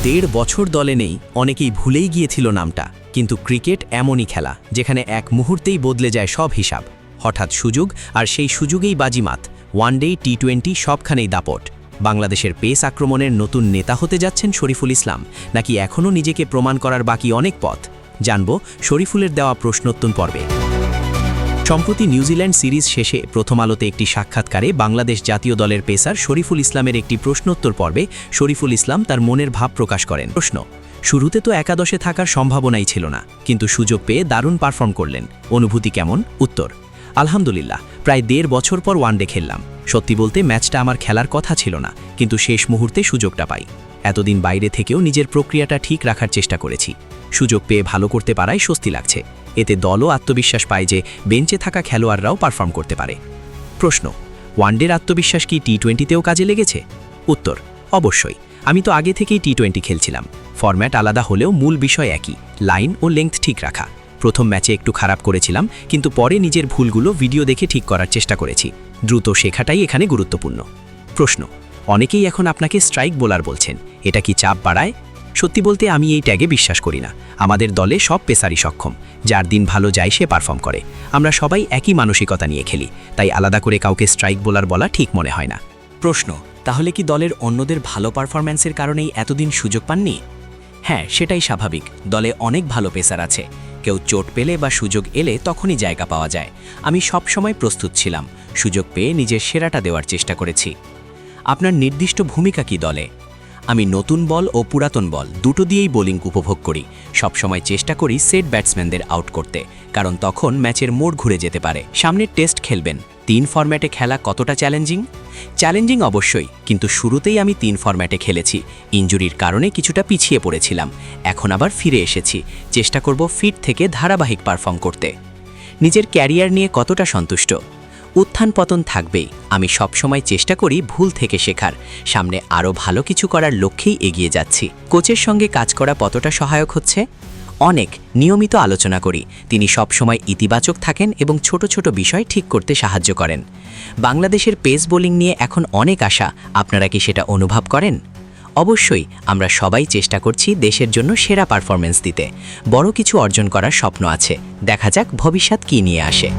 1.5 বছর দলে নেই, অনেকেই ভুলেই গিয়েছিল নামটা। কিন্তু ক্রিকেট এমনই খেলা যেখানে এক মুহূর্তেই বদলে যায় সব হিসাব। হঠাৎ সুযোগ, আর সেই সুযোগেই বাজিমাত। ওয়ানডে, টি20 সবখানেই দাপট। বাংলাদেশের পেস আক্রমণের নতুন নেতা হতে যাচ্ছেন শরীফুল ইসলাম, নাকি এখনও নিজেকে প্রমাণ করার বাকি অনেক পথ? জানব শরীফুলের দেওয়া প্রশ্নোত্তর পর্বে। সম্প্রতি নিউজিল্যান্ড সিরিজ শেষে প্রথম আলোতে একটি সাক্ষাৎকারে বাংলাদেশ জাতীয় দলের পেসার শরীফুল ইসলামের একটি প্রশ্নোত্তর পর্বে শরীফুল ইসলাম তার মনের ভাব প্রকাশ করেন। প্রশ্ন: শুরুতে তো একাদশে থাকার সম্ভাবনাই ছিল না, কিন্তু সুযোগ পেয়ে দারুণ পারফর্ম করলেন, অনুভূতি কেমন? উত্তর: আলহামদুলিল্লাহ, প্রায় 1.5 বছর পর ওয়ানডে খেললাম। সত্যি বলতে ম্যাচটা আমার খেলার কথা ছিল না, কিন্তু শেষ মুহূর্তে সুযোগটা পাই। এতদিন বাইরে থেকেও নিজের প্রক্রিয়াটা ঠিক রাখার চেষ্টা করেছি। সুযোগ পেয়ে ভালো করতে পারায় স্বস্তি লাগছে। এতে দলও আত্মবিশ্বাস পায় যে বেঞ্চে থাকা খেলোয়াড়রাও পারফর্ম করতে পারে। প্রশ্ন: ওয়ানডের আত্মবিশ্বাস কি টি20তেও কাজে লেগেছে? উত্তর: অবশ্যই। আমি তো আগে থেকেই টি20 খেলছিলাম। ফরম্যাট আলাদা হলেও মূল বিষয় একই, লাইন ও লেংথ ঠিক রাখা। প্রথম ম্যাচে একটু খারাপ করেছিলাম, কিন্তু পরে নিজের ভুলগুলো ভিডিও দেখে ঠিক করার চেষ্টা করেছি। দ্রুত শেখাটাই এখানে গুরুত্বপূর্ণ। প্রশ্ন: অনেকেই এখন আপনাকে স্ট্রাইক বোলার বলছেন, এটা কি চাপ বাড়ায়? সত্যি বলতে আমি এই ট্যাগে বিশ্বাস করি না। আমাদের দলে সব পেসারই সক্ষম, যার দিন ভালো যায় সে পারফর্ম করে। আমরা সবাই একই মানসিকতা নিয়ে খেলি, তাই আলাদা করে কাউকে স্ট্রাইক বোলার বলা ঠিক মনে হয় না। প্রশ্ন: তাহলে কি দলের অন্যদের ভালো পারফরম্যান্সের কারণেই এতদিন সুযোগ পাননি? হ্যাঁ, সেটাই স্বাভাবিক। দলে অনেক ভালো পেসার আছে। কেউ চোট পেলে বা সুযোগ এলে তখনই জায়গা পাওয়া যায়। আমি সব সময় প্রস্তুত ছিলাম, সুযোগ পেয়ে নিজের সেরাটা দেওয়ার চেষ্টা করেছি। আপনার নির্দিষ্ট ভূমিকা কি দলে? আমি নতুন বল ও পুরাতন বল দুটো দিয়েই বোলিং উপভোগ করি। সবসময় চেষ্টা করি সেট ব্যাটসম্যানদের আউট করতে, কারণ তখন ম্যাচের মোড় ঘুরে যেতে পারে। সামনের টেস্ট খেলবেন, 3 ফরম্যাটে খেলা কতটা চ্যালেঞ্জিং অবশ্যই, কিন্তু শুরুতেই আমি 3 ফরম্যাটে খেলেছি। ইনজুরির কারণে কিছুটা পিছিয়ে পড়েছিলাম, এখন আবার ফিরে এসেছি। চেষ্টা করব ফিট থেকে ধারাবাহিক পারফর্ম করতে। নিজের ক্যারিয়ার নিয়ে কতটা সন্তুষ্ট? উত্থান পতন থাকবেই। আমি সবসময় চেষ্টা করি ভুল থেকে শেখার, সামনে আরও ভালো কিছু করার লক্ষ্যেই এগিয়ে যাচ্ছি। কোচের সঙ্গে কাজ করা কতটা সহায়ক হচ্ছে? অনেক। নিয়মিত আলোচনা করি, তিনি সবসময় ইতিবাচক থাকেন এবং ছোট ছোট বিষয় ঠিক করতে সাহায্য করেন। বাংলাদেশের পেস বোলিং নিয়ে এখন অনেক আশা, আপনারা কি সেটা অনুভব করেন? অবশ্যই, আমরা সবাই চেষ্টা করছি দেশের জন্য সেরা পারফরমেন্স দিতে। বড় কিছু অর্জন করার স্বপ্ন আছে, দেখা যাক ভবিষ্যৎ কী নিয়ে আসে।